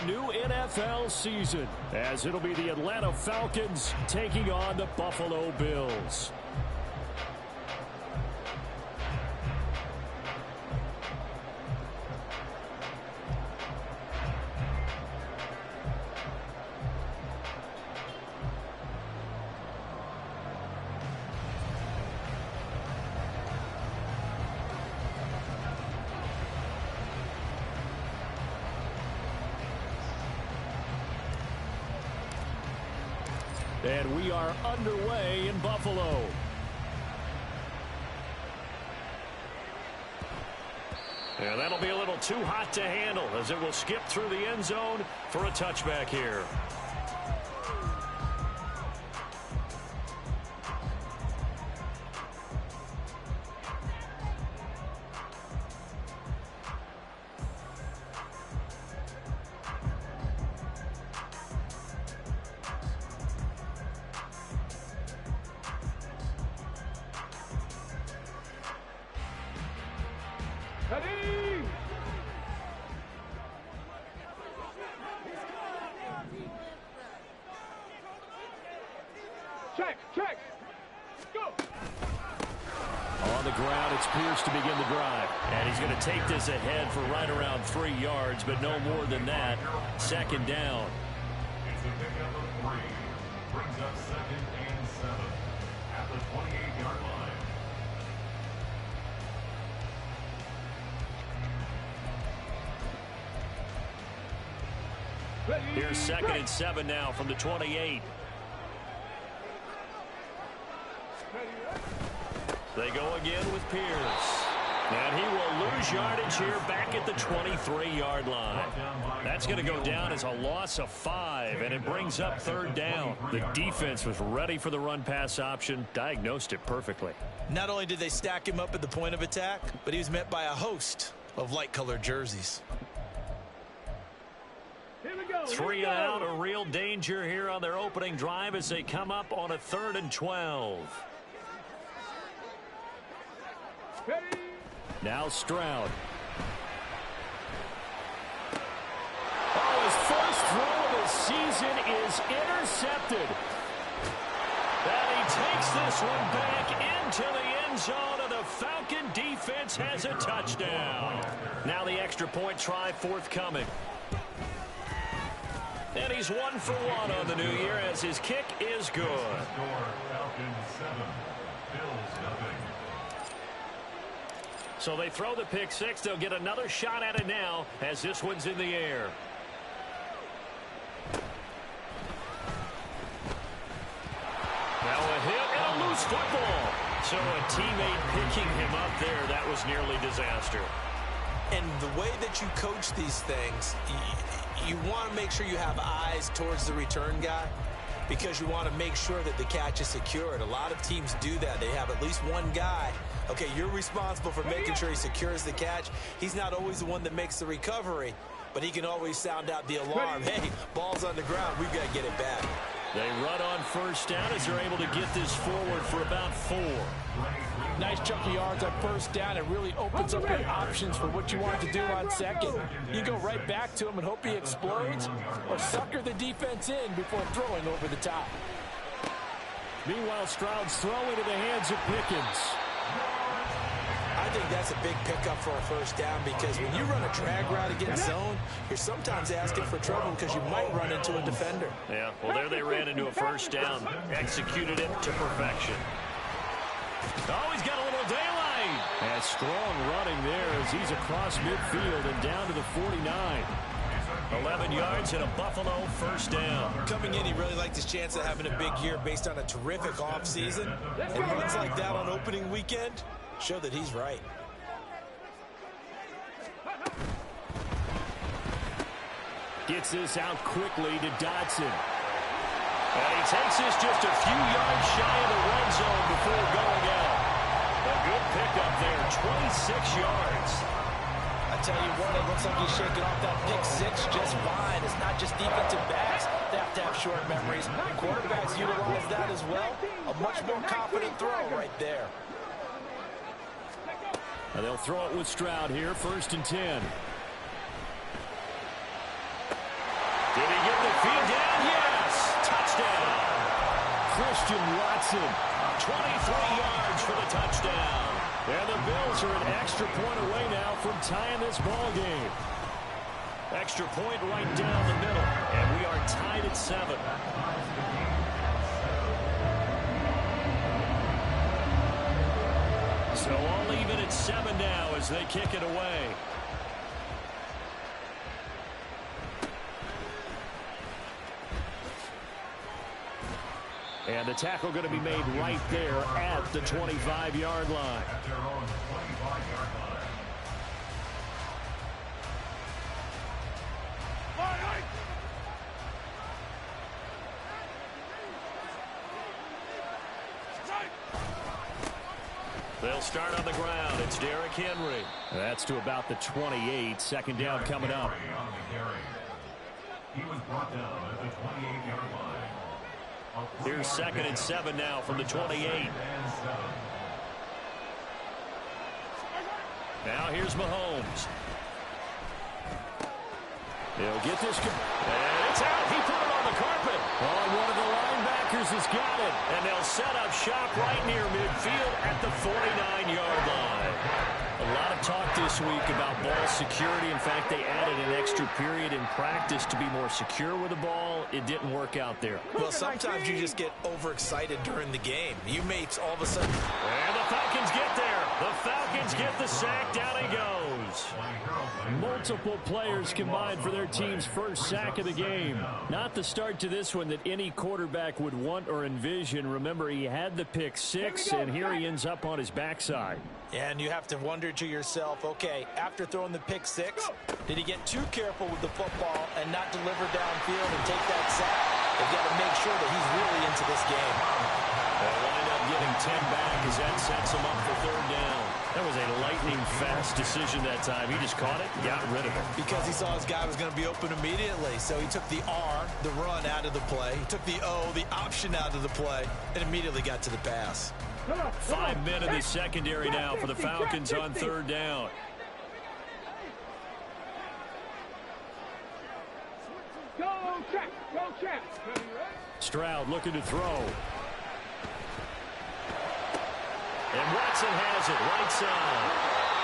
new NFL season, as it'll be the Atlanta Falcons taking on the Buffalo Bills. And we are underway in Buffalo. And that'll be a little too hot to handle as it will skip through the end zone for a touchback here. Check. Go. On the ground, it's Pierce to begin the drive. And he's going to take this ahead for right around 3 yards, but no more than that. Second down. It's a pickup of 3. Brings up 2nd and 7 at the 28-yard line. Here's 2nd and 7 now from the 28. They go again with Pierce. And he will lose yardage here back at the 23-yard line. That's going to go down as a loss of 5, and it brings up 3rd down. The defense was ready for the run-pass option, diagnosed it perfectly. Not only did they stack him up at the point of attack, but he was met by a host of light-colored jerseys. 3 out, a real danger here on their opening drive as they come up on a 3rd and 12. Now Stroud. Oh, his first throw of the season is intercepted. And he takes this one back into the end zone, and the Falcon defense has a touchdown. Now the extra point try forthcoming. And he's 1 for 1 on the new year as his kick is good. So they throw the pick 6. They'll get another shot at it now as this one's in the air. Now a hit and a loose football. So a teammate picking him up there, that was nearly disaster. And the way that you coach these things, you want to make sure you have eyes towards the return guy because you want to make sure that the catch is secured. A lot of teams do that. They have at least one guy. Okay, you're responsible for making sure he secures the catch. He's not always the one that makes the recovery, but he can always sound out the alarm. Hey, ball's on the ground. We've got to get it back. They run on 1st down as they're able to get this forward for about 4. Nice chunk of yards on 1st down. It really opens up your options for what you want to do on 2nd. You go right back to him and hope he explodes, or sucker the defense in before throwing over the top. Meanwhile, Stroud's throw into the hands of Pickens. I think that's a big pickup for a 1st down because when you run a drag route against zone, you're sometimes asking for trouble because you might run into a defender. Yeah, well, there they ran into a 1st down. Executed it to perfection. Oh, he's got a little daylight. And strong running there as he's across midfield and down to the 49. 11 yards and a Buffalo 1st down. Coming in, he really liked his chance of having a big year based on a terrific offseason. And runs like that on opening weekend show that he's right. Gets this out quickly to Dotson. And he takes this just a few yards shy of the red zone before going out. A good pickup there, 26 yards. I tell you what, it looks like he's shaking off that pick 6 just fine. It's not just defensive backs that have to have short memories. Quarterbacks utilize that as well. A much more confident throw right there. And they'll throw it with Stroud here, 1st and 10. Did he get the feed down? Yes! Touchdown! Christian Watson, 23 yards for the touchdown. And the Bills are an extra point away now from tying this ball game. Extra point right down the middle. And we are tied at 7. So all even at 7 now as they kick it away. And the tackle going to be made right there at the 25-yard line. At their own 25-yard line. They'll start on the ground. It's Derrick Henry. That's to about the 28. Second down coming up. He was brought down at the 28-yard line. Here's 2nd and 7 now from the 28. Now here's Mahomes. He'll get this. And it's out. He put it on the carpet. Oh, one of the linebackers has got it. And they'll set up shop right near midfield at the 49-yard line. A lot of talk this week about ball security. In fact, they added an extra period in practice to be more secure with the ball. It didn't work out there. Well, sometimes you just get overexcited during the game. You may all of a sudden. And the Falcons get there. The Falcons get the sack. Down he goes. Multiple players combined for their team's first sack of the game. Not the start to this one that any quarterback would want or envision. Remember, he had the pick 6, and here he ends up on his backside. And you have to wonder to yourself, okay, after throwing the pick 6, did he get too careful with the football and not deliver downfield and take that sack? They've got to make sure that he's really into this game. They'll wind up getting 10 back as that sets him up for 3rd down. That was a lightning-fast decision that time. He just caught it, got rid of it. Because he saw his guy was going to be open immediately. So he took the R, the run, out of the play. He took the O, the option, out of the play, and immediately got to the pass. 5 men in the secondary now for the Falcons on 3rd down. Stroud looking to throw. And Watson has it right side.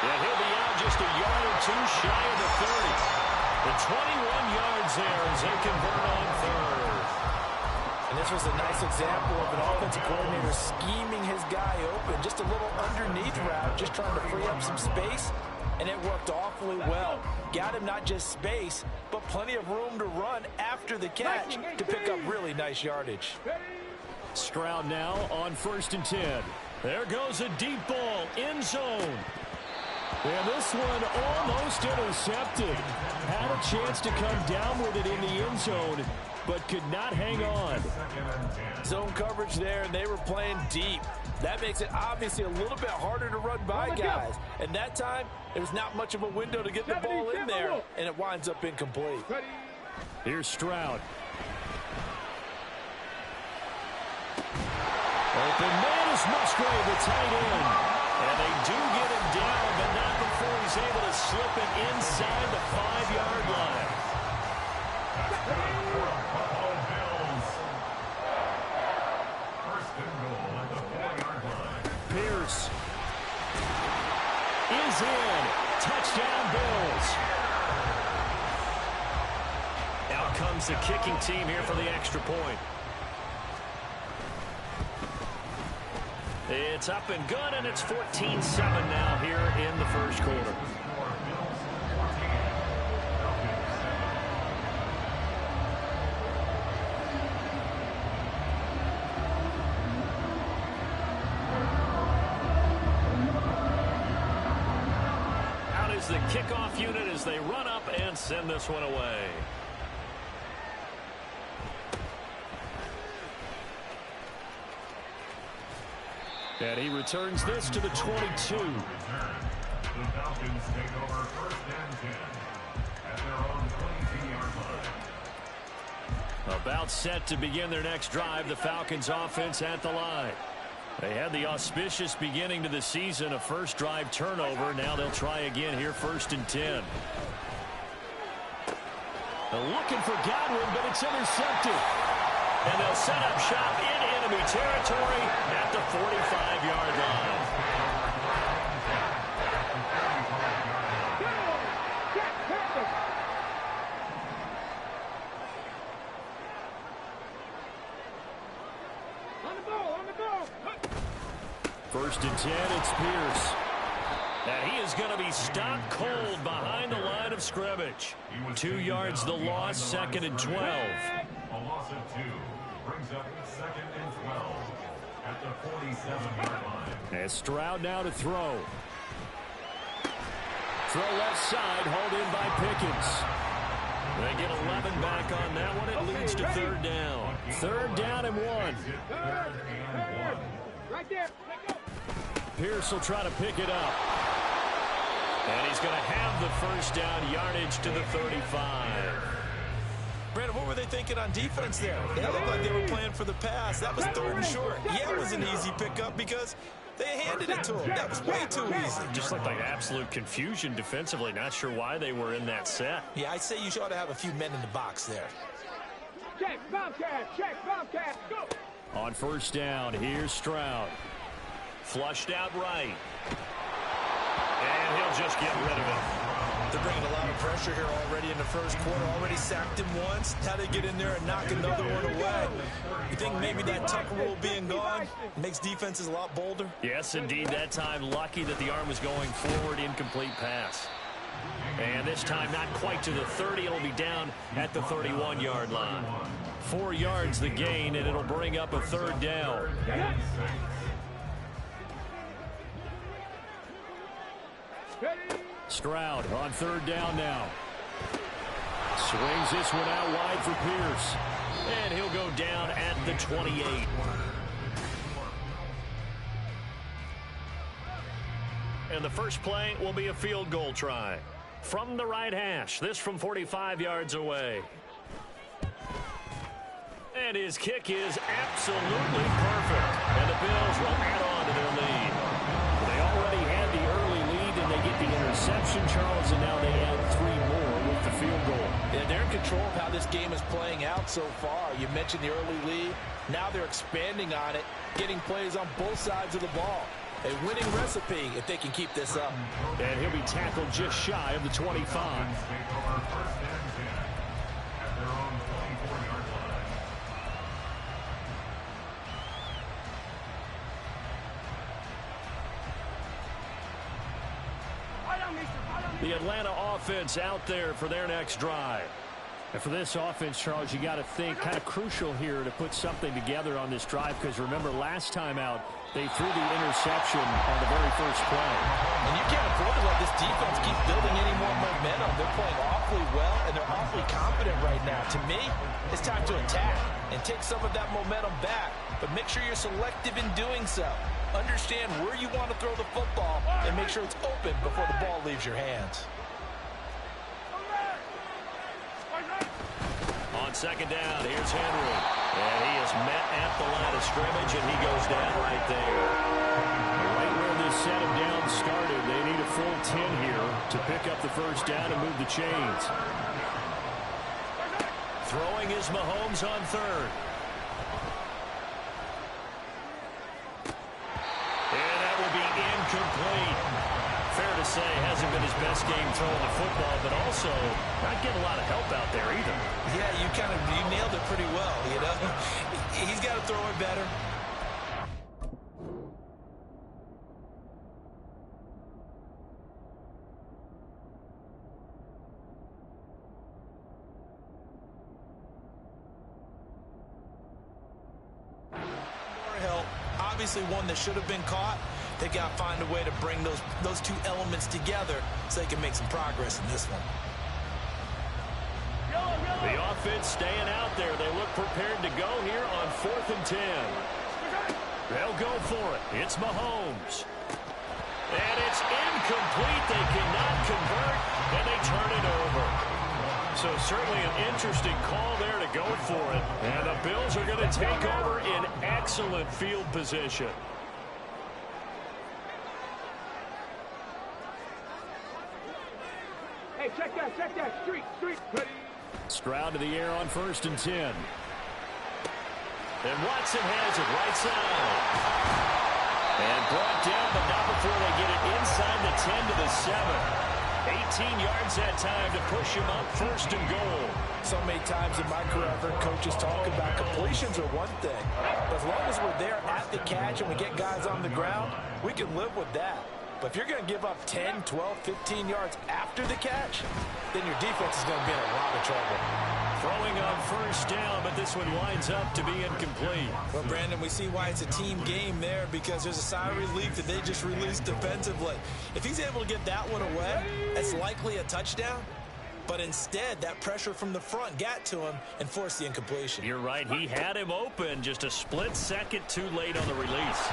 And he'll be out just a yard or 2 shy of the 30. The 21 yards there as they convert on 3rd. And this was a nice example of an offensive coordinator scheming his guy open. Just a little underneath route, just trying to free up some space. And it worked awfully well. Got him not just space, but plenty of room to run after the catch to pick up really nice yardage. Stroud now on 1st and 10. There goes a deep ball, end zone. And this one almost intercepted. Had a chance to come down with it in the end zone, but could not hang on. Zone coverage there, and they were playing deep. That makes it obviously a little bit harder to run by guys. And that time, there was not much of a window to get the ball in there, and it winds up incomplete. Here's Stroud. Open man is Musgrave, the tight end. And they do get him down, but not before he's able to slip it inside the 5-yard line. Pierce is in. Touchdown, Bills. Out comes the kicking team here for the extra point. It's up and good, and it's 14-7 now here in the first quarter. Out is the kickoff unit as they run up and send this one away. And he returns this to the 22. The Falcons take over 1st and 10 at their own 22-yard line. About set to begin their next drive, the Falcons offense at the line. They had the auspicious beginning to the season, a first drive turnover. Now they'll try again here, 1st and 10. Looking for Godwin, but it's intercepted. And they'll set up shop in enemy territory at the 45-yard line. First and 10, it's Pierce. And he is going to be stopped cold behind the line of scrimmage. 2 yards the loss, second and 12. A loss of 2 brings up second and 12 at the 47-yard line. And Stroud now to throw. Throw left side, hauled in by Pickens. They get 11 back on that one. It leads to third down. Third down and 1. Right there. Pierce will try to pick it up. And he's going to have the first down, yardage to the 35. Brandon, what were they thinking on defense there? They looked like they were playing for the pass. That was third and short. Yeah, it was an easy pickup because they handed it to him. That was way too easy. Just looked like absolute confusion defensively. Not sure why they were in that set. Yeah, I'd say you ought to have a few men in the box there. Check, Bobcat, go! On first down, here's Stroud. Flushed out right. And he'll just get rid of it. They're bringing a lot of pressure here already in the first quarter. Already sacked him once. How they get in there and knock another one away. You think maybe that Tucker rule being gone makes defenses a lot bolder? Yes, indeed. That time, lucky that the arm was going forward. Incomplete pass. And this time, not quite to the 30. It'll be down at the 31-yard line. 4 yards the gain, and it'll bring up a third down. Stroud on third down now. Swings this one out wide for Pierce. And he'll go down at the 28. And the first play will be a field goal try. From the right hash, this from 45 yards away. And his kick is absolutely perfect. And the Bills will add on to their lead. They already had the early lead, and they get the interception, Charles, and now they add 3 more with the field goal. Yeah, they're in control of how this game is playing out so far. You mentioned the early lead. Now they're expanding on it, getting plays on both sides of the ball. A winning recipe if they can keep this up. And he'll be tackled just shy of the 25. The Atlanta offense out there for their next drive. And for this offense, Charles, you got to think kind of crucial here to put something together on this drive, because remember last time out they threw the interception on the very first play. And you can't afford to let this defense keep building any more momentum. They're playing awfully well, and they're awfully confident right now. To me, it's time to attack and take some of that momentum back. But make sure you're selective in doing so. Understand where you want to throw the football and make sure it's open before the ball leaves your hands. On second down, here's Henry. And he is met at the line of scrimmage, and he goes down right there. Right where this set of downs started, they need a full 10 here to pick up the first down and move the chains. Throwing is Mahomes on third. And that will be incomplete. Fair to say, hasn't been his best game throwing the football, but also not getting a lot of help out there either. Yeah, you nailed it pretty well, you know. He's got to throw it better. More help. Obviously one that should have been caught. They got to find a way to bring those two elements together so they can make some progress in this one. The offense staying out there. They look prepared to go here on 4th and 10. They'll go for it. It's Mahomes. And it's incomplete. They cannot convert, and they turn it over. So certainly an interesting call there to go for it. And the Bills are going to take over in excellent field position. Hey, check that, street, ready. Stroud to the air on 1st and 10. And Watson has it right side. And brought down, but not before they get it inside the 10 to the 7. 18 yards that time to push him up 1st and goal. So many times in my career, I've heard coaches talk about completions are one thing. But as long as we're there at the catch and we get guys on the ground, we can live with that. But if you're going to give up 10, 12, 15 yards after the catch, then your defense is going to be in a lot of trouble. Throwing on 1st down, but this one winds up to be incomplete. Well, Brandon, we see why it's a team game there, because there's a sigh of relief that they just released defensively. If he's able to get that one away, that's likely a touchdown. But instead, that pressure from the front got to him and forced the incompletion. You're right. He had him open. Just a split second too late on the release.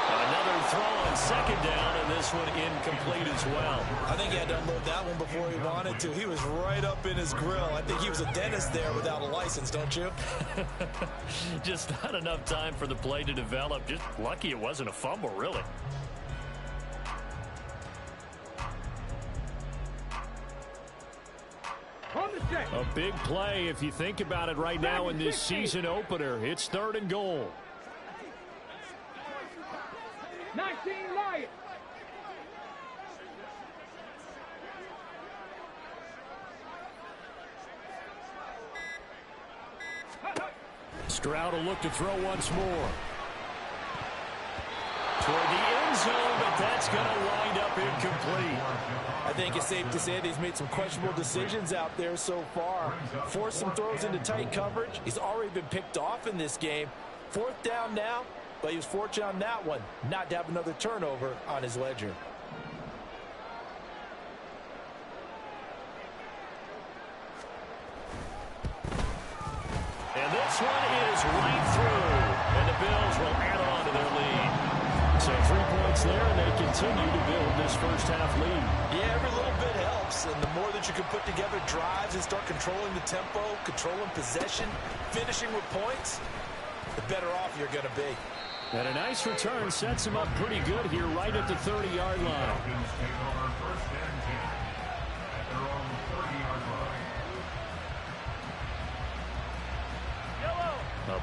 Another throw on 2nd down, and this one incomplete as well. I think he had to unload that one before he wanted to. He was right up in his grill. I think he was a dentist there without a license, don't you? Just not enough time for the play to develop. Just lucky it wasn't a fumble, really. A big play if you think about it right now in this season opener. It's 3rd and goal. 19 Lions. Stroud will look to throw once more. Toward the end zone, but that's going to wind up incomplete. I think it's safe to say that he's made some questionable decisions out there so far. Forced some throws into tight coverage. He's already been picked off in this game. 4th down now, but he was fortunate on that one not to have another turnover on his ledger. And this one is right through. And the Bills will add on to their lead. So 3 points there, and they continue to build this first half lead. Yeah, every little bit helps. And the more that you can put together drives and start controlling the tempo, controlling possession, finishing with points, the better off you're going to be. And a nice return sets him up pretty good here right at the 30-yard line.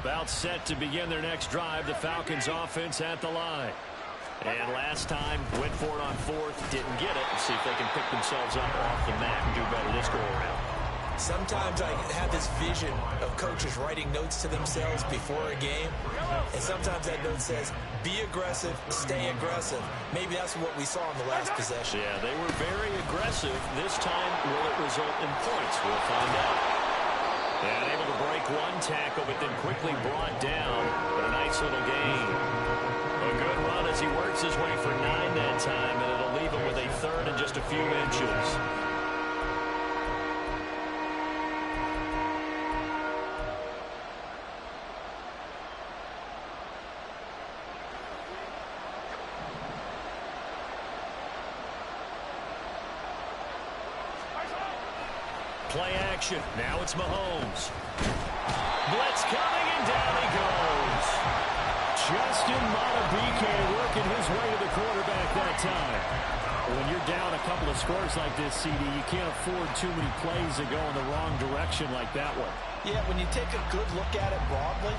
About set to begin their next drive, the Falcons offense at the line. And last time, went for it on 4th, didn't get it. Let's see if they can pick themselves up off the mat and do better this go-around. Sometimes I have this vision of coaches writing notes to themselves before a game, and sometimes that note says, be aggressive, stay aggressive. Maybe that's what we saw in the last possession. Yeah, they were very aggressive. This time, will it result in points? We'll find out. And able to break one tackle, but then quickly brought down. But a nice little gain. A good run as he works his way for 9 that time, and it'll leave him with a 3rd and just a few inches. Play action. Now it's Mahomes. Blitz coming, and down he goes. Justin Mahomeboy working his way to the quarterback that time. When you're down a couple of scores like this, CD, you can't afford too many plays that go in the wrong direction like that one. Yeah, when you take a good look at it broadly,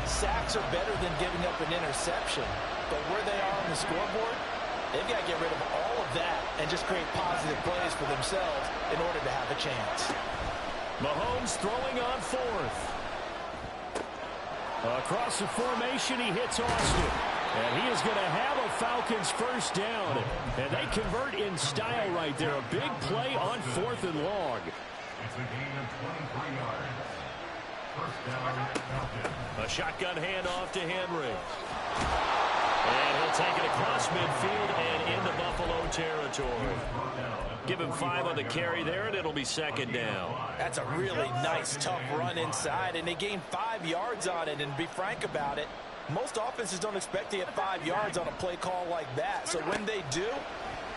sacks are better than giving up an interception. But where they are on the scoreboard, they've got to get rid of all of that and just create positive plays for themselves in order to have a chance. Mahomes throwing on 4th. Across the formation, he hits Austin. And he is going to have a Falcons 1st down. And they convert in style right there. A big play on 4th and long. It's a gain of 23 yards. 1st down, Falcons. A shotgun handoff to Henry. And he'll take it across midfield and into Buffalo territory. Give him 5 on the carry there, and it'll be 2nd down. That's a really nice, tough run inside, and they gained 5 yards on it. And to be frank about it, most offenses don't expect to get 5 yards on a play call like that. So when they do,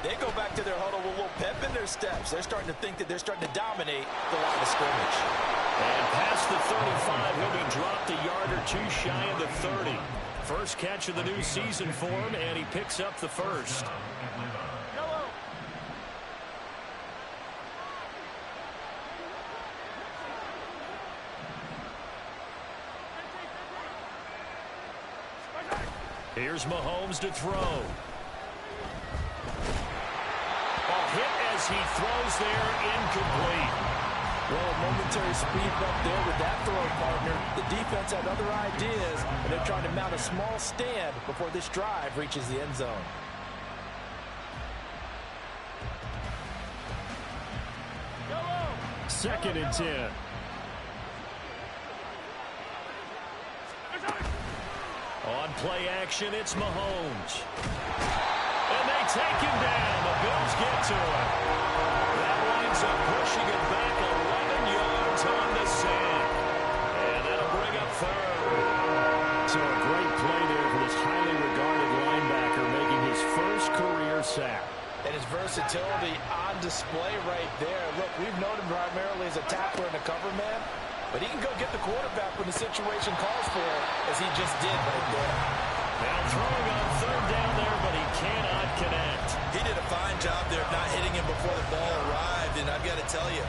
they go back to their huddle with a little pep in their steps. They're starting to think that they're starting to dominate the line of scrimmage. And past the 35, he'll be dropped a yard or two shy of the 30. First catch of the new season for him, and he picks up the 1st. Here's Mahomes to throw. A hit as he throws there, incomplete. Well, a momentary speed bump there with that throw, partner. The defense had other ideas, and they're trying to mount a small stand before this drive reaches the end zone. Second and 10. On play action, it's Mahomes. And they take him down. The Bills get to him. That winds up pushing it back 11 yards on the sand. And that'll bring up third. So a great play there for this highly regarded linebacker making his first career sack. And his versatility on display right there. Look, we've known him primarily as a tackler and a cover man, but he can go get the quarterback when the situation calls for it, as he just did right there. Now throwing on third down there, but he cannot connect. He did a fine job there of not hitting him before the ball arrived, and I've got to tell you,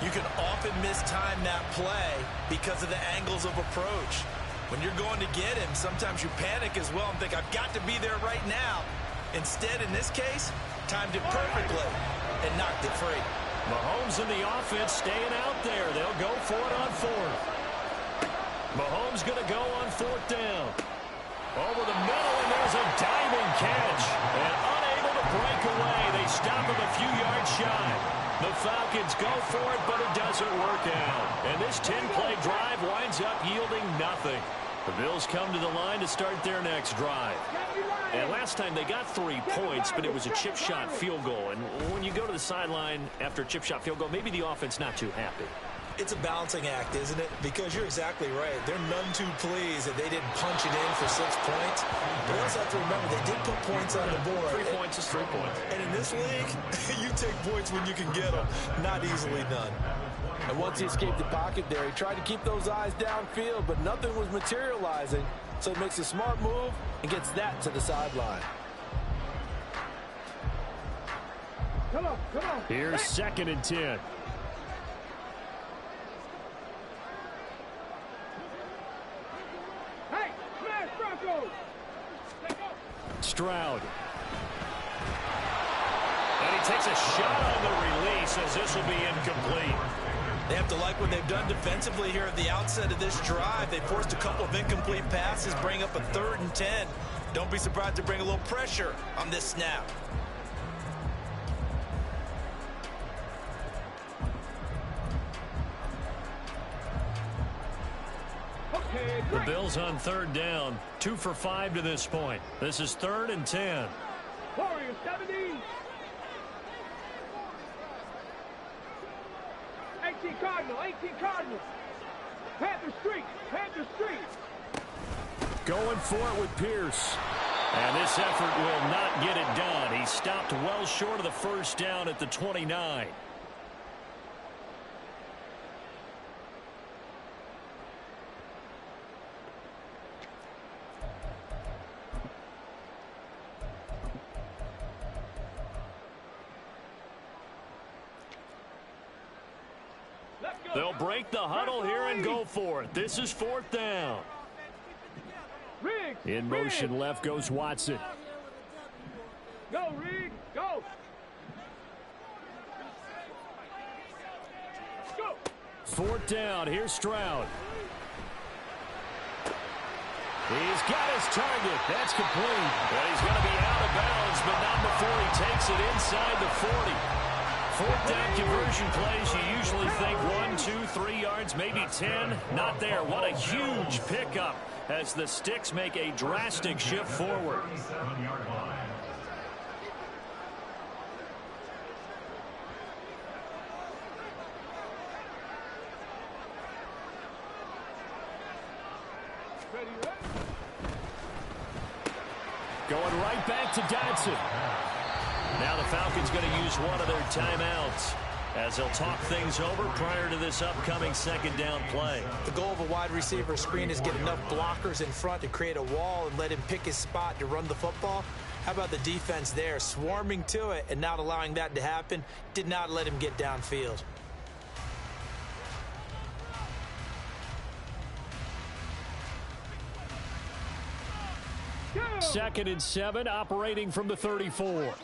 you can often mistime that play because of the angles of approach. When you're going to get him, sometimes you panic as well and think, I've got to be there right now. Instead, in this case, timed it perfectly and knocked it free. Mahomes and the offense staying out there. They'll go for it on fourth. Mahomes going to go on fourth down. Over the middle, and there's a diving catch. And unable to break away. They stop him a few yards shy. The Falcons go for it, but it doesn't work out. And this 10-play drive winds up yielding nothing. The Bills come to the line to start their next drive. And last time they got 3 points, but it was a chip shot field goal. And when you go to the sideline after a chip shot field goal, maybe the offense not too happy. It's a balancing act, isn't it? Because you're exactly right. They're none too pleased that they didn't punch it in for 6 points. But we also have to remember they did put points on the board. 3 points is 3 points. And in this league, you take points when you can get them. Not easily done. And once he escaped the pocket there, he tried to keep those eyes downfield, but nothing was materializing. So he makes a smart move and gets that to the sideline. Come on. Here's second and 10. Hey, smash Broncos. Stroud. And he takes a shot on the release as this will be incomplete. They have to like what they've done defensively here at the outset of this drive. They forced a couple of incomplete passes, bring up a 3rd and 10. Don't be surprised to bring a little pressure on this snap. Okay, The Bills on third down. 2 for 5 to this point. This is 3rd and 10. Warriors 70. 18 Cardinals. Panther Street. Going for it with Pierce. And this effort will not get it done. He stopped well short of the first down at the 29. They'll break the huddle here and go for it. This is 4th down. Riggs. In motion left goes Watson. Go, Riggs. Go. 4th down. Here's Stroud. He's got his target. That's complete. But he's going to be out of bounds, but not before he takes it inside the 40. 4th down conversion plays, you usually think 1, 2, 3 yards, maybe 10. Not there. What a huge pickup as the Sticks make a drastic shift forward. Going right back to Dodson. Now the Falcons going to use one of their timeouts as they'll talk things over prior to this upcoming 2nd down play. The goal of a wide receiver screen is get enough blockers in front to create a wall and let him pick his spot to run the football. How about the defense there, swarming to it and not allowing that to happen? Did not let him get downfield. 2nd and 7, operating from the 34.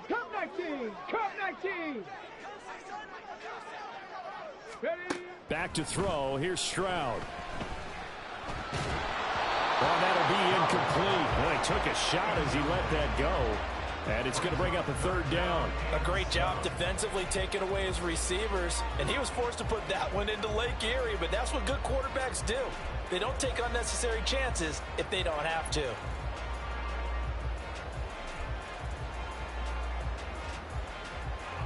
Cup 19. Cup 19. Ready? Back to throw. Here's Stroud. Well, that'll be incomplete. Well, he took a shot as he let that go. And it's going to bring up a 3rd down. A great job defensively taking away his receivers. And he was forced to put that one into Lake Erie. But that's what good quarterbacks do. They don't take unnecessary chances if they don't have to.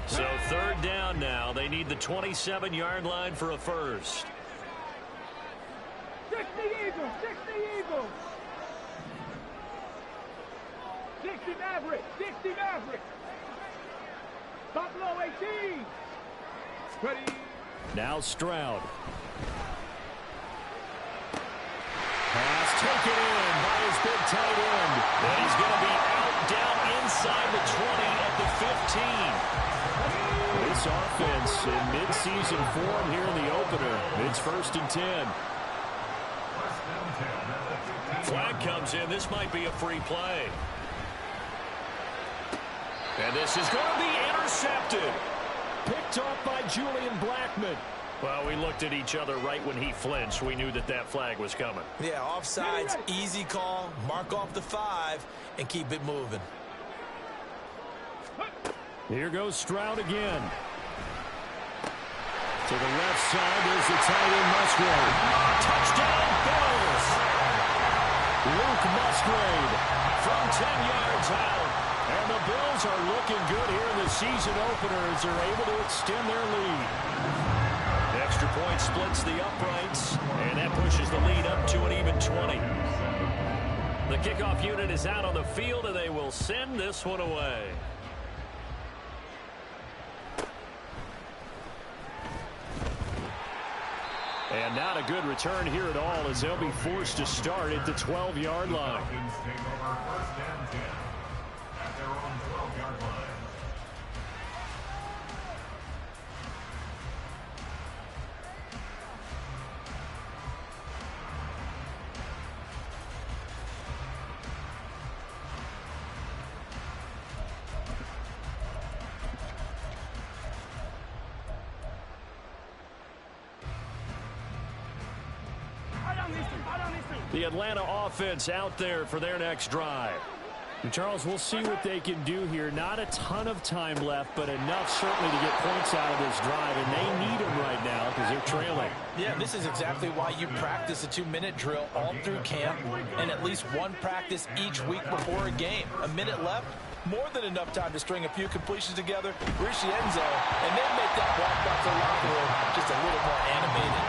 So 3rd down now. They need the 27-yard line for a first. 60 Eagles. 60 Eagles. 60 Maverick. 60 Maverick. Buffalo 18. Ready? Now Stroud. Pass taken in by his big tight end. And he's going to be out down inside the 20 at the 15. This offense in midseason form here in the opener. It's 1st and 10. Flag comes in. This might be a free play. And this is going to be intercepted. Picked off by Julian Blackman. Well, we looked at each other right when he flinched. We knew that that flag was coming. Yeah, offsides, easy call. Mark off the 5 and keep it moving. Here goes Stroud again. To the left side is the tight end Musgrave. Touchdown Bills! Luke Musgrave from 10 yards out. And the Bills are looking good here in the season opener as they're able to extend their lead. Extra point splits the uprights, and that pushes the lead up to an even 20. The kickoff unit is out on the field, and they will send this one away. And not a good return here at all as they'll be forced to start at the 12-yard line. Falcons take over 1st and 10 at their own 12-yard line. The Atlanta offense out there for their next drive. And Charles, we'll see what they can do here. Not a ton of time left, but enough certainly to get points out of this drive, and they need them right now because they're trailing. Yeah, this is exactly why you practice a 2-minute drill all through camp and at least one practice each week before a game. A minute left, more than enough time to string a few completions together, reach the end zone, and then make that walk back to the locker room just a little more animated.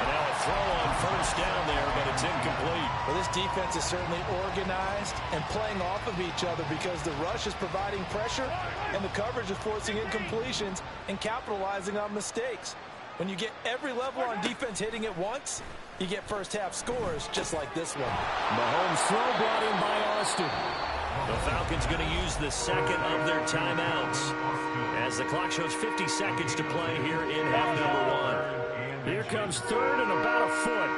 And now a throw on 1st down there, but it's incomplete. Well, this defense is certainly organized and playing off of each other because the rush is providing pressure and the coverage is forcing incompletions and capitalizing on mistakes. When you get every level on defense hitting at once, you get first-half scores just like this one. Mahomes throw brought in by Austin. The Falcons going to use the 2nd of their timeouts as the clock shows 50 seconds to play here in half number 1. Here comes 3rd and about a foot.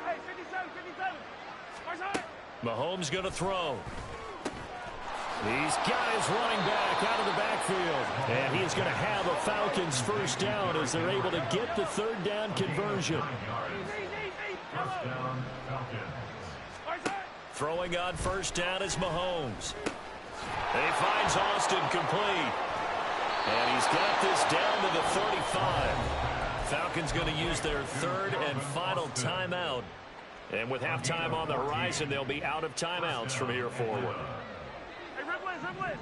Hey, 57, 57. Where's that? Mahomes going to throw. He's got his running back out of the backfield. And he is going to have a Falcons 1st down as they're able to get the 3rd down conversion. First down, Falcons. Throwing on 1st down is Mahomes. He finds Austin complete. And he's got this down to the 35. Falcons going to use their 3rd and final timeout. And with halftime on the horizon, they'll be out of timeouts from here forward. Hey, red blitz.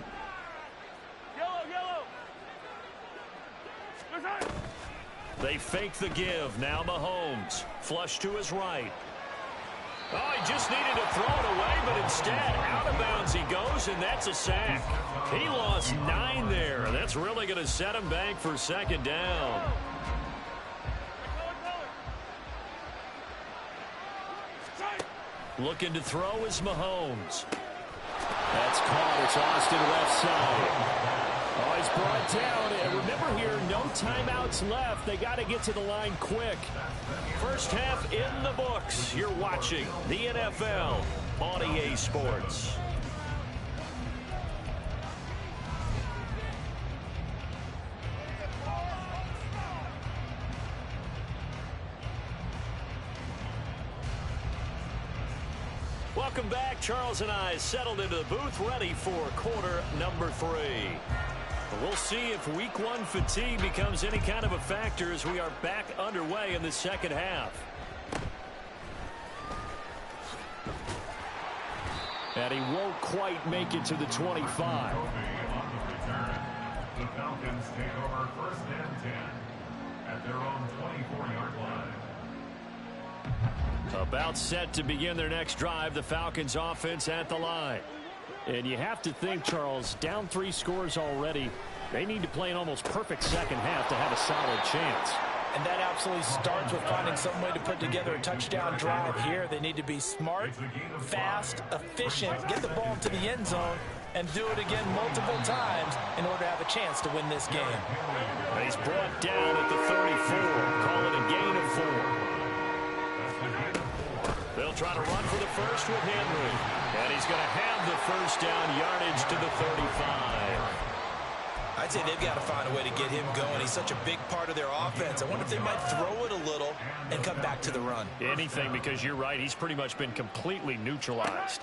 Yellow. Where's that? They fake the give. Now Mahomes. Flush to his right. Oh, he just needed to throw it away, but instead, out of bounds he goes, and that's a sack. He lost 9 there. That's really going to set him back for 2nd down. Looking to throw is Mahomes. That's caught. It's Austin left side. Oh, he's brought down. And remember here, no timeouts left. They got to get to the line quick. First half in the books. You're watching the NFL on EA Sports. Welcome back. Charles and I settled into the booth, ready for quarter number 3. We'll see if week 1 fatigue becomes any kind of a factor as we are back underway in the second half. And he won't quite make it to the 25. The Falcons take over first and 10 at their own 24-yard line. About set to begin their next drive, the Falcons offense at the line. And you have to think, Charles, down 3 scores already. They need to play an almost perfect second half to have a solid chance. And that absolutely starts with finding some way to put together a touchdown drive here. They need to be smart, fast, efficient, get the ball to the end zone, and do it again multiple times in order to have a chance to win this game. And he's brought down at the 34. Call it a gain of 4. They'll try to run for the first with Henry. And he's going to have the first down yardage to the 35. I'd say they've got to find a way to get him going. He's such a big part of their offense. I wonder if they might throw it a little and come back to the run. Anything, because you're right. He's pretty much been completely neutralized.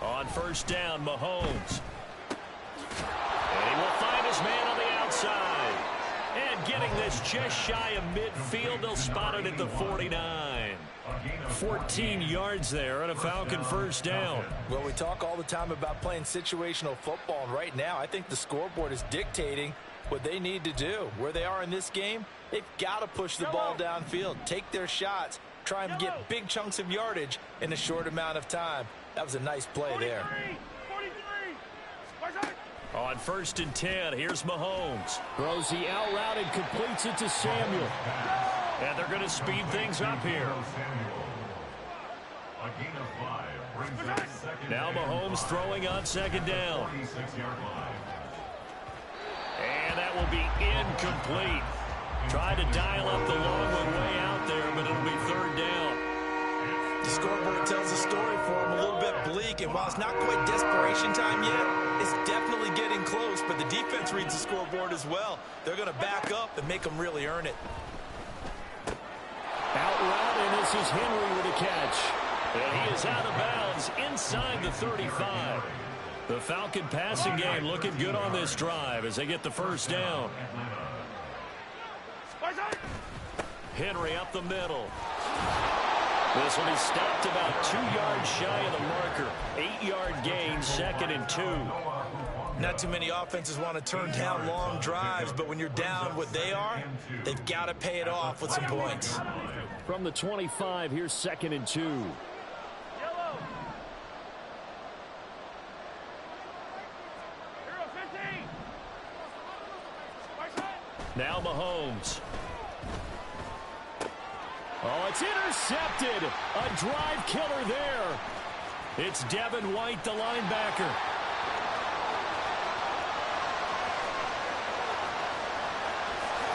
On first down, Mahomes. And he will find his man on the outside. And getting this just shy of midfield, they'll spot it at the 49. 14 yards there and a Falcon first down. Well, we talk all the time about playing situational football, and right now I think the scoreboard is dictating what they need to do. Where they are in this game, they've got to push the ball downfield, take their shots, try and get big chunks of yardage in a short amount of time. That was a nice play there. 43. On first and 10, here's Mahomes. Throws the out route and completes it to Samuel. And they're going to speed things up here. Now Mahomes throwing on second down. And that will be incomplete. Tried to dial up the long one way out there, but it'll be third down. The scoreboard tells a story for him, a little bit bleak, and while it's not quite desperation time yet, it's definitely getting close, but the defense reads the scoreboard as well. They're going to back up and make them really earn it. Out route, and this is Henry with a catch. And he is out of bounds inside the 35. The Falcon passing game looking good on this drive as they get the first down. Henry up the middle. This one is stopped about 2 yards shy of the marker. 8-yard gain, second and 2. Not too many offenses want to turn down long drives, but when you're down what they are, they've got to pay it off with some points. From the 25, here's second and 2. Now Mahomes. Oh, it's intercepted. A drive killer there. It's Devin White, the linebacker.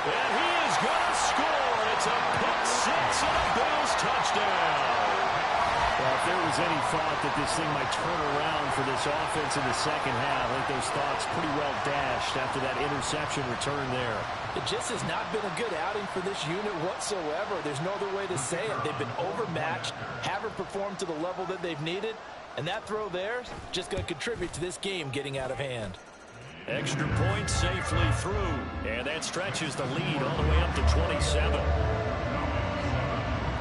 And he is going to score. It's a pick six and a Bills touchdown. Well, if there was any thought that this thing might turn around for this offense in the second half, I think those thoughts pretty well dashed after that interception return there. It just has not been a good outing for this unit whatsoever. There's no other way to say it. They've been overmatched, haven't performed to the level that they've needed, and that throw there is just going to contribute to this game getting out of hand. Extra point safely through, and that stretches the lead all the way up to 27.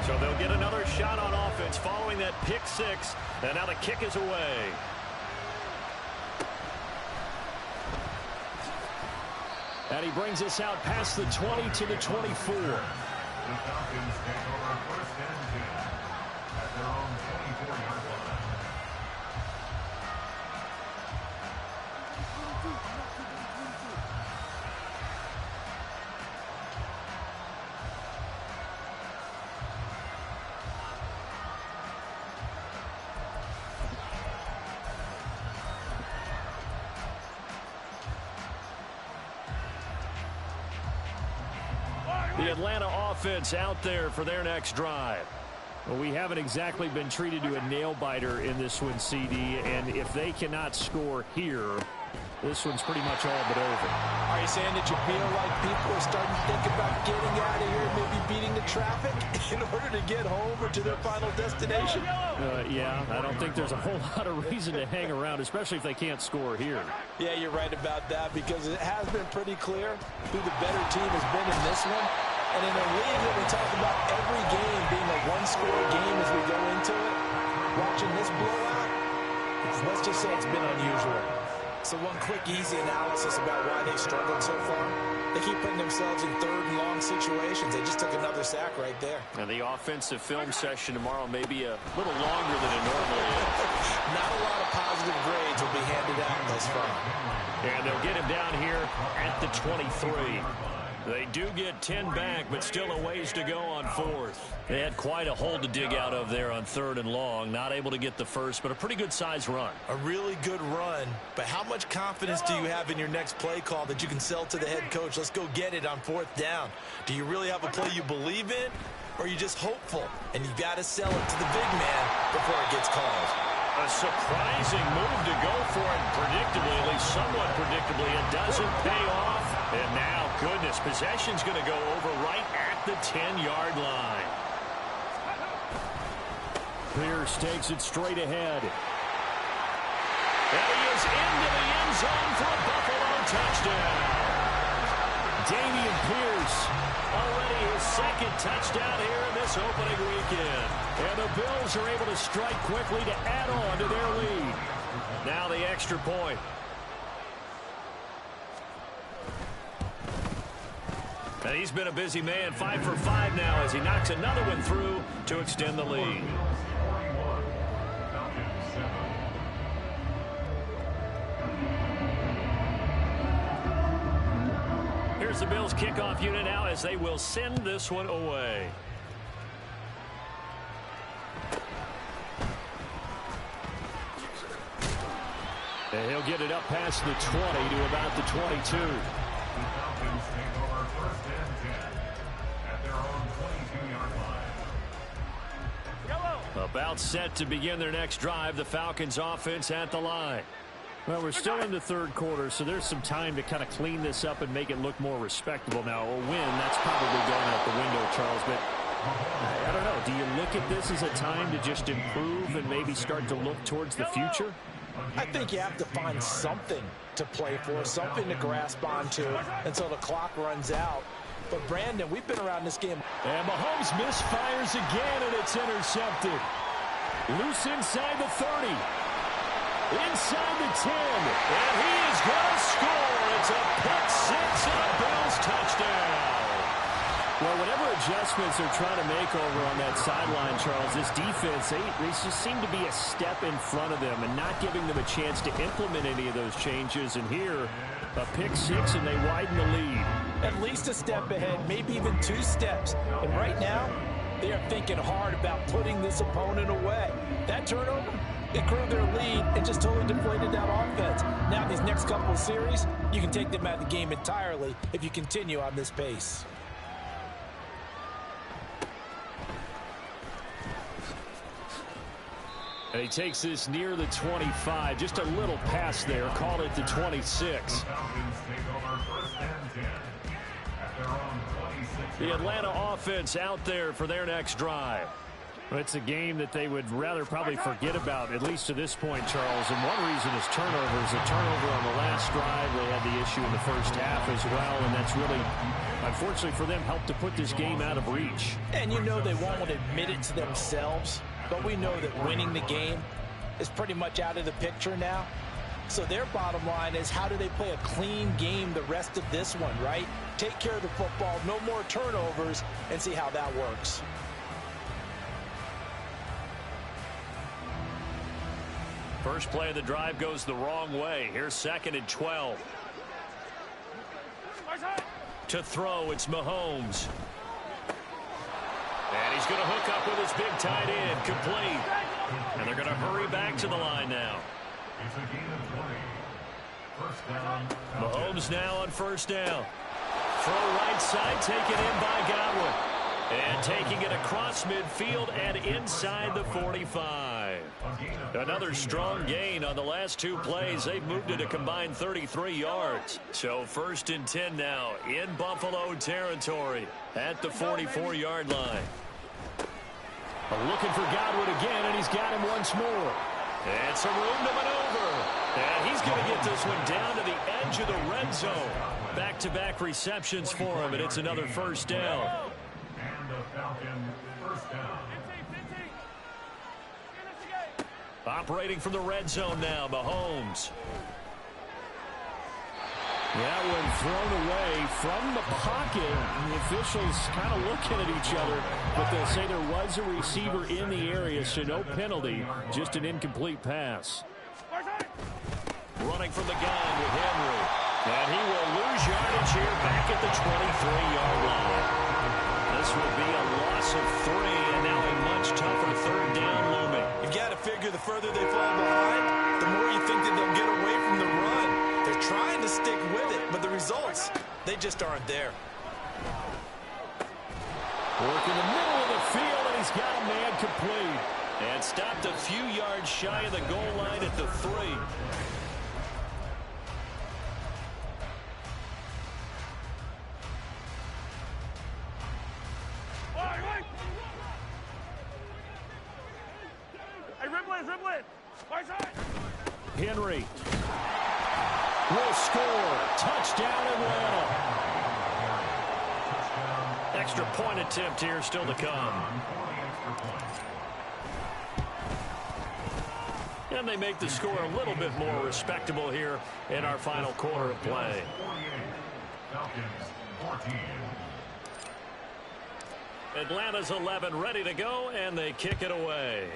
So they'll get another shot on offense following that pick six, and now the kick is away. And he brings us out past the 20 to the 24. The Falcons take over first and 10 at their own 24-yard line. The Atlanta offense out there for their next drive. Well, we haven't exactly been treated to a nail-biter in this one, CD, and if they cannot score here, this one's pretty much all but over. Are you saying that you feel like people are starting to think about getting out of here, maybe beating the traffic in order to get home or to their final destination? Yeah, I don't think there's a whole lot of reason to hang around, especially if they can't score here. Yeah, you're right about that, because it has been pretty clear who the better team has been in this one. And in a league that we talk about every game being a one-score game as we go into it, watching this blowout, let's just say it's been unusual. So one quick, easy analysis about why they've struggled so far. They keep putting themselves in third and long situations. They just took another sack right there. And the offensive film session tomorrow may be a little longer than it normally is. Not a lot of positive grades will be handed out thus far. And they'll get him down here at the 23. They do get 10 back, but still a ways to go on fourth. They had quite a hole to dig out of there on third and long. Not able to get the first, but a pretty good-sized run. A really good run, but how much confidence do you have in your next play call that you can sell to the head coach? Let's go get it on fourth down. Do you really have a play you believe in, or are you just hopeful? And you got to sell it to the big man before it gets called. A surprising move to go for it predictably, at least somewhat predictably. It doesn't pay off. And now, goodness, possession's going to go over right at the 10-yard line. Pierce takes it straight ahead. And he is into the end zone for a Buffalo touchdown. Dameon Pierce, already his second touchdown here in this opening weekend. And the Bills are able to strike quickly to add on to their lead. Now the extra point. And he's been a busy man, 5 for 5 now as he knocks another one through to extend the lead. Here's the Bills kickoff unit now as they will send this one away. And he'll get it up past the 20 to about the 22. About set to begin their next drive, the Falcons offense at the line. Well, we're still in the third quarter, so there's some time to kind of clean this up and make it look more respectable. Now, a win, that's probably going out the window, Charles, but I don't know. Do you look at this as a time to just improve and maybe start to look towards the future? I think you have to find something to play for, something to grasp onto until the clock runs out. But, Brandon, we've been around this game. And Mahomes misfires again, and it's intercepted. Loose inside the 30. Inside the 10. And he is going to score. It's a pick six and a Bills touchdown. Well, whatever adjustments they're trying to make over on that sideline, Charles, this defense, they just seem to be a step in front of them and not giving them a chance to implement any of those changes. And here, a pick six, and they widen the lead. At least a step ahead, maybe even 2 steps. And right now, they are thinking hard about putting this opponent away. That turnover, it grew their lead and just totally deflated that offense. Now, these next couple of series, you can take them out of the game entirely if you continue on this pace. And he takes this near the 25. Just a little pass there. Call it the 26. The Atlanta offense out there for their next drive. It's a game that they would rather probably forget about, at least to this point, Charles. And one reason is turnovers. A turnover on the last drive. They had the issue in the first half as well. And that's really, unfortunately for them, helped to put this game out of reach. And you know they won't admit it to themselves. But we know that winning the game is pretty much out of the picture now. So their bottom line is, how do they play a clean game the rest of this one, right? Take care of the football, no more turnovers, and see how that works. First play of the drive goes the wrong way. Here's 2nd and 12. To throw, it's Mahomes. And he's going to hook up with his big tight end, complete. And they're going to hurry back to the line now. It's a gain of 20. First down. Mahomes now on first down. Throw right side, taken in by Godwin. And taking it across midfield and inside the 45. Another strong gain on the last two plays. They've moved it a combined 33 yards. So 1st and 10 now in Buffalo territory at the 44-yard line. Looking for Godwin again, and he's got him once more. And some room to maneuver. And he's going to get this one down to the edge of the red zone. Back-to-back receptions for him, and it's another 1st down. And the Falcons, 1st down. Operating from the red zone now, Mahomes. That one thrown away from the pocket. The officials kind of looking at each other, but they'll say there was a receiver in the area, so no penalty, just an incomplete pass. Running from the gun with Henry. And he will lose yardage here back at the 23-yard line. This will be a loss of 3, and now a much tougher 3rd down looming. You've got to figure the further they fall behind, the more you think that they'll get away from the run. They're trying to stick with it, but the results, they just aren't there. Work in the middle of the field, and he's got a man complete. And stopped a few yards shy of the goal line at the 3. Henry will score. Touchdown Atlanta. Extra point attempt here still to come. And they make the score a little bit more respectable here in our final quarter of play. Atlanta's 11 ready to go, and they kick it away.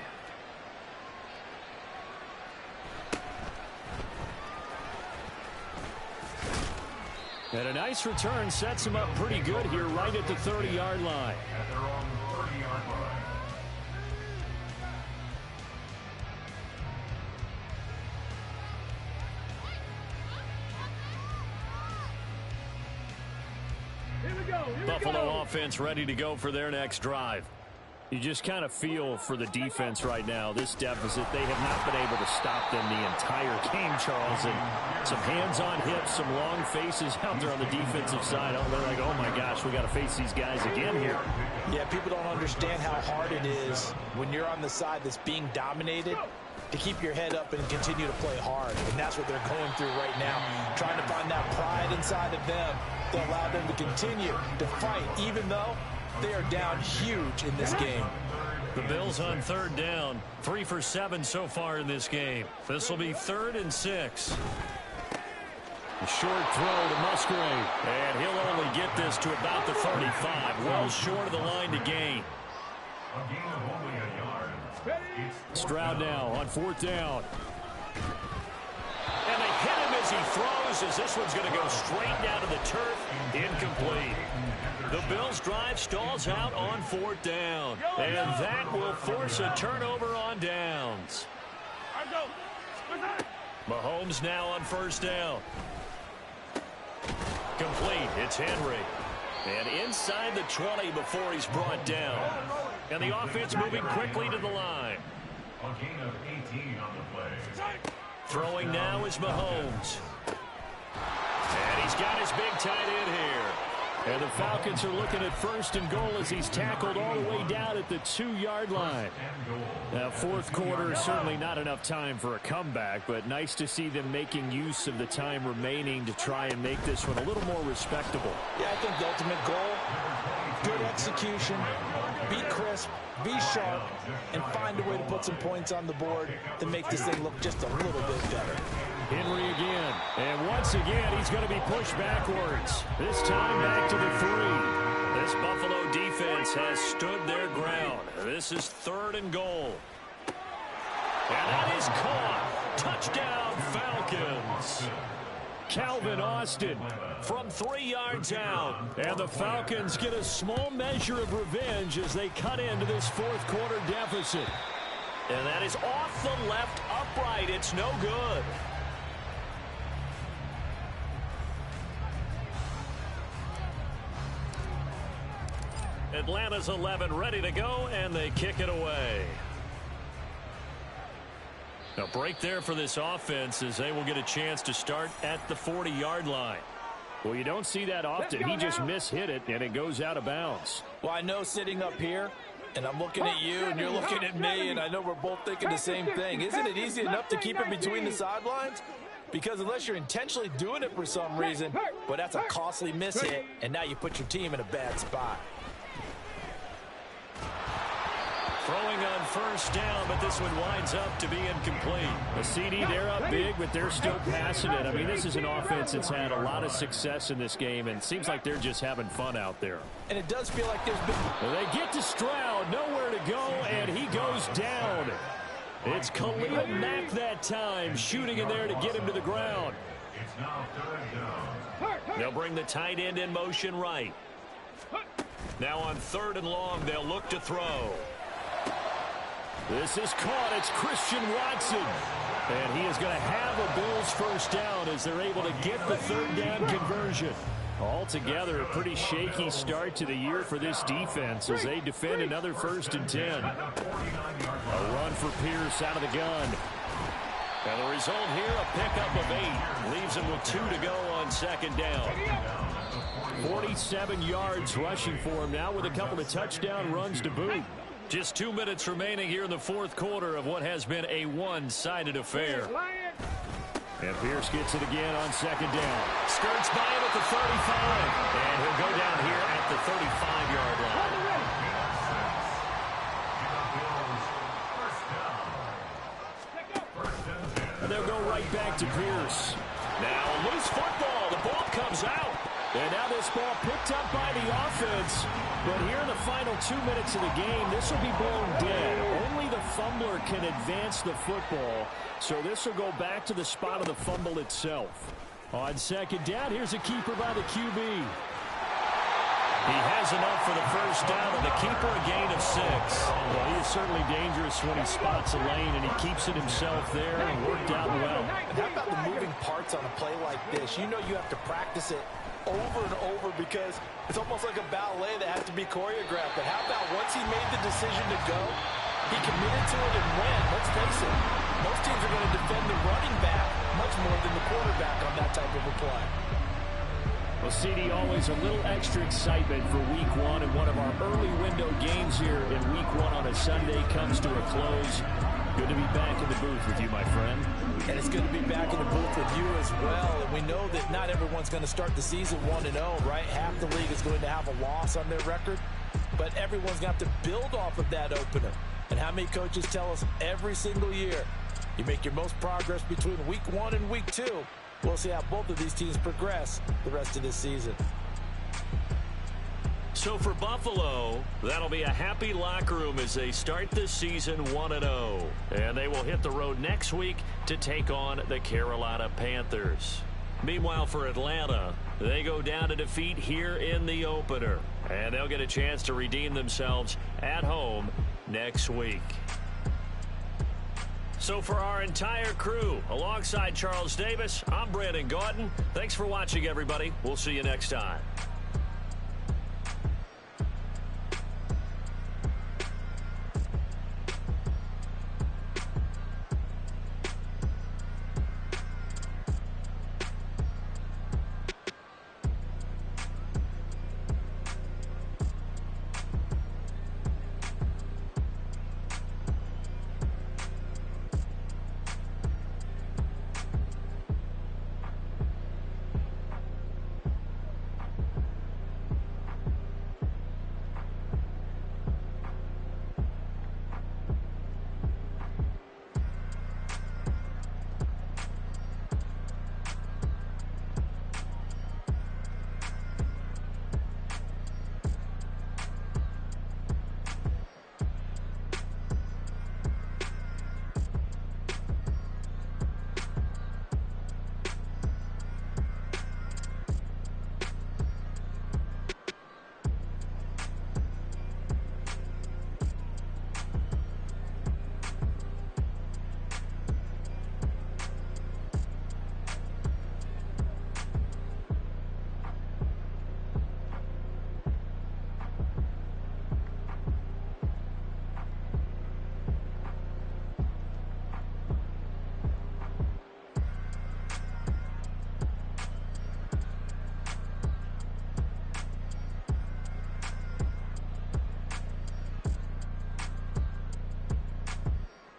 And a nice return sets him up pretty good here right at the 30-yard line. At their own 30-yard line. Buffalo offense ready to go for their next drive. You just kind of feel for the defense right now. This deficit, they have not been able to stop them the entire game, Charles. And some hands on hips, some long faces out there on the defensive side. Oh, they're like, oh my gosh, we got to face these guys again here. Yeah, people don't understand how hard it is when you're on the side that's being dominated to keep your head up and continue to play hard. And that's what they're going through right now, trying to find that pride inside of them to allow them to continue to fight, even though they are down huge in this game. The Bills on 3rd down. 3 for 7 so far in this game. This will be 3rd and 6. A short throw to Musgrave. And he'll only get this to about the 35. Well short of the line to gain. A gain of only a yard. Stroud now on 4th down. And they hit him as he throws, as this one's going to go straight down to the turf. Incomplete. The Bills' drive stalls out on 4th down. And that will force a turnover on downs. Mahomes now on 1st down. Complete. It's Henry. And inside the 20 before he's brought down. And the offense moving quickly to the line. A gain of 18 on the play. Throwing now is Mahomes. And he's got his big tight end here. And the Falcons are looking at 1st and goal as he's tackled all the way down at the 2-yard line. Now, 4th quarter is certainly not enough time for a comeback, but nice to see them making use of the time remaining to try and make this one a little more respectable. Yeah, I think the ultimate goal, good execution, be crisp, be sharp, and find a way to put some points on the board to make this thing look just a little bit better. Henry again. And once again, he's going to be pushed backwards. This time back to the 3. This Buffalo defense has stood their ground. This is 3rd and goal. And that is caught. Touchdown, Falcons. Calvin Austin from 3 yards out. And the Falcons get a small measure of revenge as they cut into this 4th quarter deficit. And that is off the left upright. It's no good. Atlanta's 11 ready to go, and they kick it away. A break there for this offense as they will get a chance to start at the 40-yard line. Well, you don't see that often. He just mishit it, and it goes out of bounds. Well, I know sitting up here, and I'm looking at you, and you're looking at me, and I know we're both thinking the same thing. Isn't it easy enough to keep it between the sidelines? Because unless you're intentionally doing it for some reason, but that's a costly mishit, and now you put your team in a bad spot. Throwing on first down, but this one winds up to be incomplete. The CD, they're up big, but they're still passing it. I mean, this is an offense that's had a lot of success in this game, and it seems like they're just having fun out there. And it does feel like there's been... Well, they get to Stroud, nowhere to go, and he goes down. It's Khalil Mack that time, shooting in there to get him to the ground. It's now 3rd down. They'll bring the tight end in motion right. Now on 3rd and long, they'll look to throw. This is caught. It's Christian Watson. And he is going to have a Bills first down as they're able to get the 3rd down conversion. Altogether, a pretty shaky start to the year for this defense as they defend another 1st and 10. A run for Pierce out of the gun. And the result here, a pickup of 8. Leaves him with 2 to go on 2nd down. 47 yards rushing for him now with a couple of touchdown runs to boot. Just 2 minutes remaining here in the 4th quarter of what has been a one-sided affair. And Pierce gets it again on 2nd down. Skirts by him at the 35. And he'll go down here at the 35-yard line. And they'll go right back to Pierce. Now loose football. The ball comes out. And now this ball picked up by the offense. But here in the final 2 minutes of the game, this will be blown dead. Only the fumbler can advance the football. So this will go back to the spot of the fumble itself. On 2nd down, here's a keeper by the QB. He has enough for the first down, and the keeper a gain of 6. Well, he is certainly dangerous when he spots a lane, and he keeps it himself there and worked out well. And how about the moving parts on a play like this? You know you have to practice it over and over because it's almost like a ballet that has to be choreographed. But how about once he made the decision to go, he committed to it and went. Let's face it, most teams are going to defend the running back much more than the quarterback on that type of a play. Well, CD, always a little extra excitement for Week 1, and one of our early window games here in Week 1 on a Sunday comes to a close. Good to be back in the booth with you, my friend. And it's good to be back in the booth with you as well. And we know that not everyone's going to start the season 1-0, right? Half the league is going to have a loss on their record. But everyone's got to build off of that opener. And how many coaches tell us every single year, you make your most progress between Week 1 and Week 2. We'll see how both of these teams progress the rest of this season. So for Buffalo, that'll be a happy locker room as they start this season 1-0. And they will hit the road next week to take on the Carolina Panthers. Meanwhile, for Atlanta, they go down to defeat here in the opener. And they'll get a chance to redeem themselves at home next week. So for our entire crew, alongside Charles Davis, I'm Brandon Gaudin. Thanks for watching, everybody. We'll see you next time.